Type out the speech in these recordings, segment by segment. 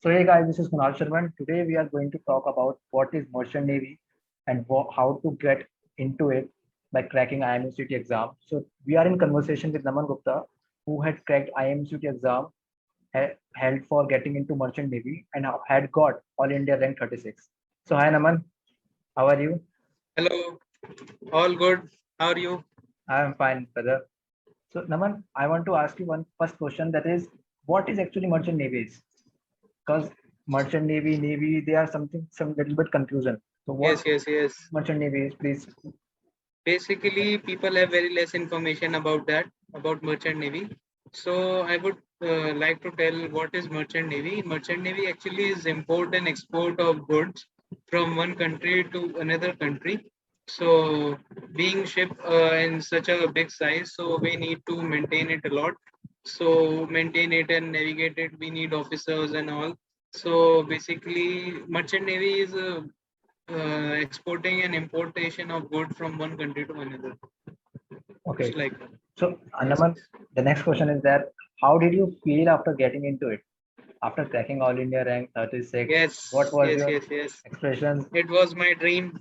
So hey guys, this is Kunal Sharman. Today we are going to talk about what is Merchant Navy and how to get into it by cracking IMUCT exam. So we are in conversation with Naman Gupta, who had cracked IMUCT exam held for getting into Merchant Navy and had got All India rank 36. So hi Naman, how are you? Hello, all good. How are you? I am fine, brother. So Naman, I want to ask you one first question, that is, what is actually Merchant Navy? Because Merchant Navy, Navy, they are some little bit confusion. So what Yes. Merchant Navy is, please? Basically, people have very less information about that, about Merchant Navy. So I would like to tell what is Merchant Navy. Merchant Navy actually is import and export of goods from one country to another country. So being shipped in such a big size, so we need to maintain it a lot. So maintain it and navigate it, we need officers and all. So basically, Merchant Navy is exporting and importation of goods from one country to another. It's Okay. like that. So, Yes. Naman, the next question is that how did you feel after getting into it? After cracking All India rank 36, what Yes, was yes, your yes, yes. expressions? It was my dream.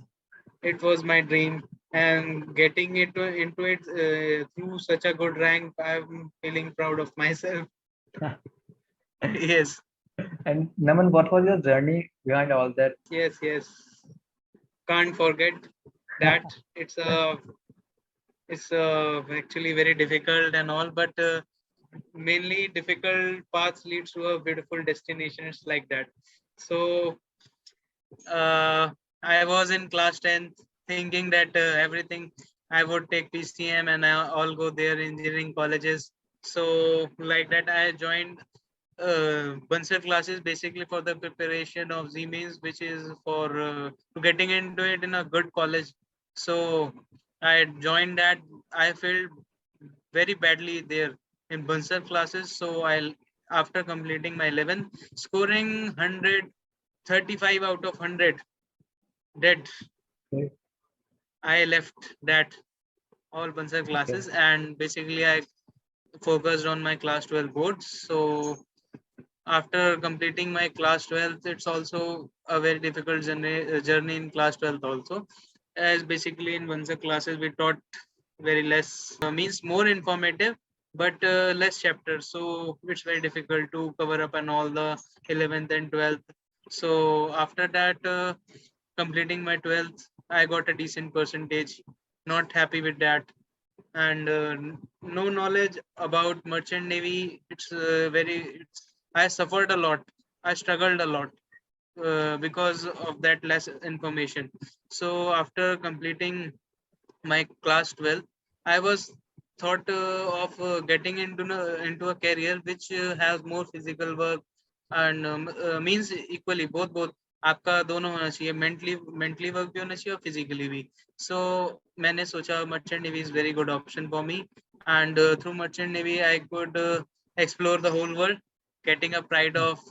It was my dream. And getting into it through such a good rank, I'm feeling proud of myself. Yes, And Naman, what was your journey behind all that? yes. Can't forget that. It's actually very difficult and all, but mainly difficult paths leads to a beautiful destinations like that. So uh, I was in class 10th thinking that everything I would take PCM and I'll go there engineering colleges. So like that I joined Bansal classes basically for the preparation of Z mains, which is for getting into it in a good college. So I joined that. I felt very badly there in Bansal classes. So I, after completing my 11th, scoring 135 out of 100, dead. Okay. I left that all Bansal Okay. classes and basically I focused on my class 12 boards. So after completing my class 12th, it's also a very difficult journey in class 12th also, as basically in Vansa classes we taught very less, means more informative but less chapters, so it's very difficult to cover up and all the 11th and 12th. So after that, completing my 12th, I got a decent percentage, not happy with that. And no knowledge about merchant navy, I suffered a lot, I struggled a lot because of that less information. So after completing my class 12, I was thought of getting into a career which has more physical work and means equally both आपका दोनों होना चाहिए, mentally work भी होना चाहिए और physically भी. So मैंने सोचा merchant navy is very good option for me, and through merchant navy I could explore the whole world, getting a pride of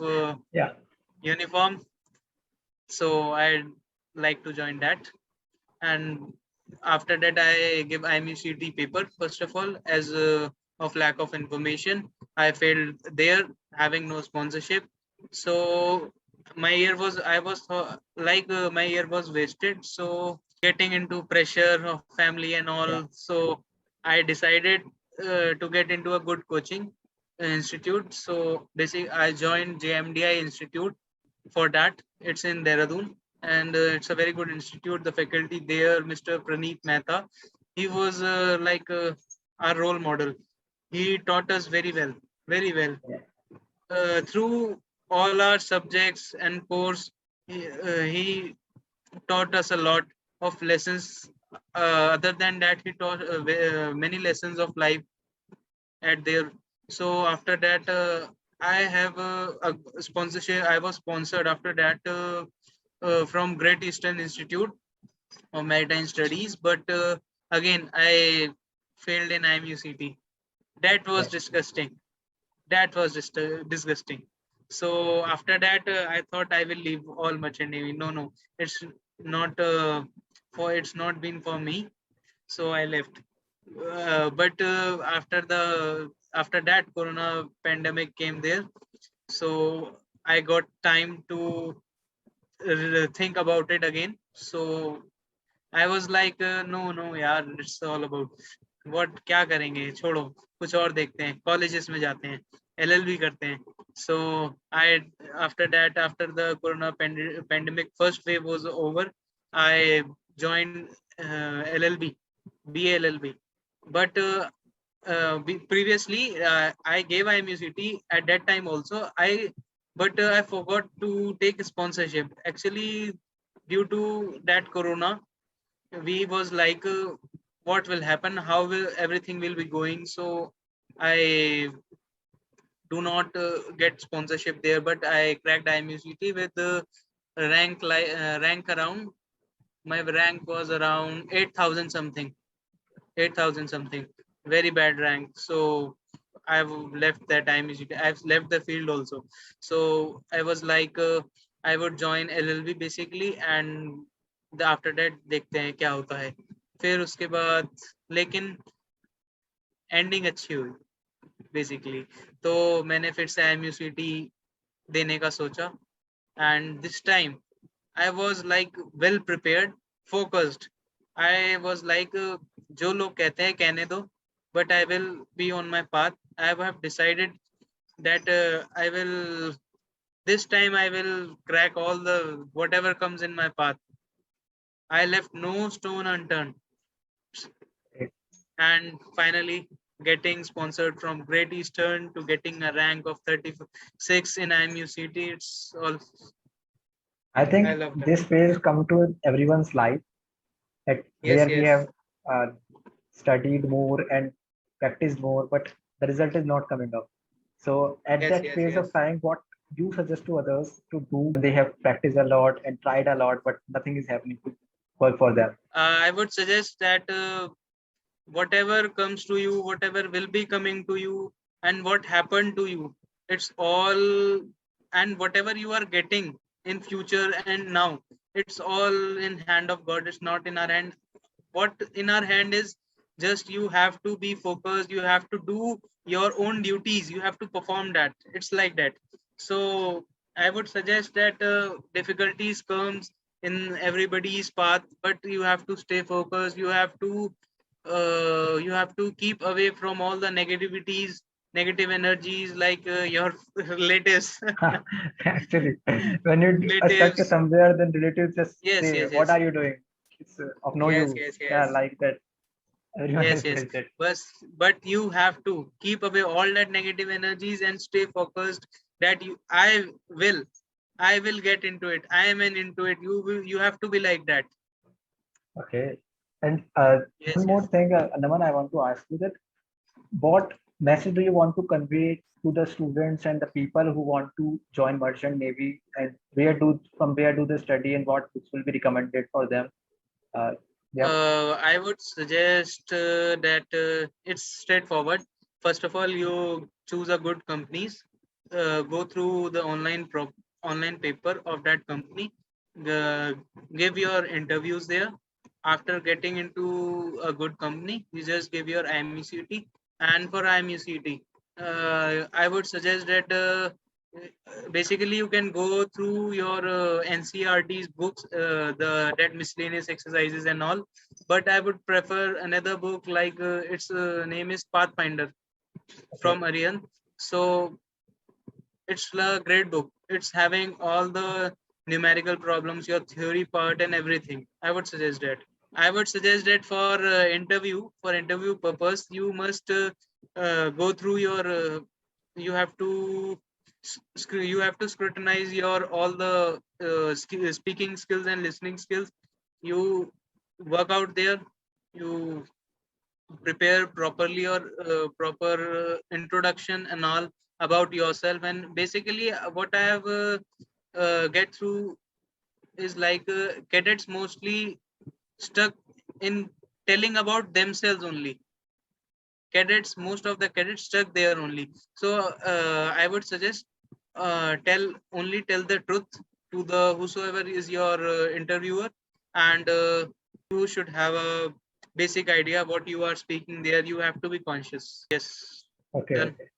Yeah. uniform. So I'd like to join that. And after that I give IMUCT paper first of all, as of lack of information I failed there, having no sponsorship. So my year was, I was like my year was wasted. So getting into pressure of family and all, Yeah. so I decided to get into a good coaching institute. So basically I joined JMDI institute for that. It's in Dehradun, and it's a very good institute. The faculty there, Mr. Praneet Mehta, he was our role model. He taught us very well, very well. Yeah. Through all our subjects and course, he taught us a lot of lessons. Other than that, he taught many lessons of life at there. So after that, I have a sponsorship. I was sponsored after that from Great Eastern Institute of Maritime Studies, but again I failed in IMUCT. That was Yeah. disgusting. That was just disgusting. So after that, I thought I will leave all merchant navy. No, it's not it's not been for me. So I left. But after that, Corona pandemic came there. So I got time to think about it again. So I was like, no, यार, it's all about what क्या करेंगे, छोड़ो, कुछ और देखते हैं, colleges में जाते हैं, LLB करते हैं. So after that, after the corona pandemic first wave was over, I joined LLB, BA LLB. But previously I gave IMUCT at that time also. But I forgot to take sponsorship. Actually, due to that corona, we was like, what will happen? How will everything will be going? So I do not get sponsorship there, but I cracked IMUCT with rank around. My rank was around 8,000 something. 8,000 something. Very bad rank. So I've left that IMUCT. I've left the field also. So I was like, I would join LLB basically, and after that देखते हैं क्या होता है. फिर उसके बाद लेकिन ending अच्छी हुई बेसिकली. तो मैंने फिर से IMUCT देने का सोचा, and this time I was like well prepared, focused. I was like, जो लोग कहते हैं कहने दो, but I will be on my path. I have decided that I will, this time I will crack all the whatever comes in my path. I left no stone unturned. And finally getting sponsored from Great Eastern to getting a rank of 36 in IMUCT, it's all. I think I love that. this phase come to everyone's life, that Yes, where we yes. have studied more and practiced more, but the result is not coming up. So at Yes, that yes, phase yes. of time, what you suggest to others to do? They have practiced a lot and tried a lot, but nothing is happening to work for them. I would suggest that whatever comes to you, whatever will be coming to you, and what happened to you, it's all, and whatever you are getting in future and now, it's all in hand of God. It's not in our hand. What in our hand is just you have to be focused. You have to do your own duties. You have to perform that. It's like that. So I would suggest that difficulties comes in everybody's path, but you have to stay focused. You have to keep away from all the negativities, negative energies, like your relatives. Actually, when you are stuck Relatives. somewhere, then relatives just Yes, say, yes, "What yes. are you doing? It's of no Yes, use." yes, Yeah, yes. like that. Everyone Yes, has yes. felt it. But you have to keep away all that negative energies and stay focused that I will get into it. I am into it. You have to be like that. Okay. And Yes, one more yes. thing, Naman, I want to ask you that what message do you want to convey to the students and the people who want to join Merchant Navy, and from where do they study and what books will be recommended for them? Yeah. I would suggest that it's straightforward. First of all, you choose a good companies, go through the online paper of that company, uh, give your interviews there. After getting into a good company, you just give your IMUCT. And for IMUCT, I would suggest that basically you can go through your NCRT's books, the that miscellaneous exercises and all. But I would prefer another book, like its name is Pathfinder from Aryan. So it's a great book. It's having all the numerical problems, your theory part, and everything. I would suggest that. I would suggest that for interview purpose, you must go through your. You have to you have to scrutinize your all the speaking skills and listening skills. You work out there. You prepare properly or proper introduction and all about yourself. And basically what I have get through is like cadets mostly stuck in telling about themselves only. Most of the cadets stuck there only. So I would suggest tell the truth to the whosoever is your interviewer, and you should have a basic idea what you are speaking there. You have to be conscious. Yes. Okay. Done. Okay.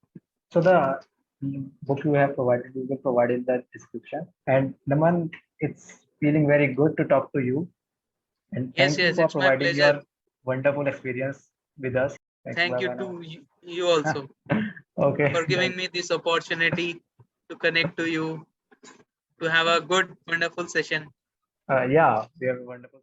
So the book you have provided, we will provide in the description. And Naman, it's feeling very good to talk to you. And Yes, thank you yes, for it's my providing pleasure. your wonderful experience with us. Thank you. Thank you Bye to bye you also now. Okay. for Bye. giving me this opportunity to connect to you, to have a good, wonderful session. Yeah, we have a wonderful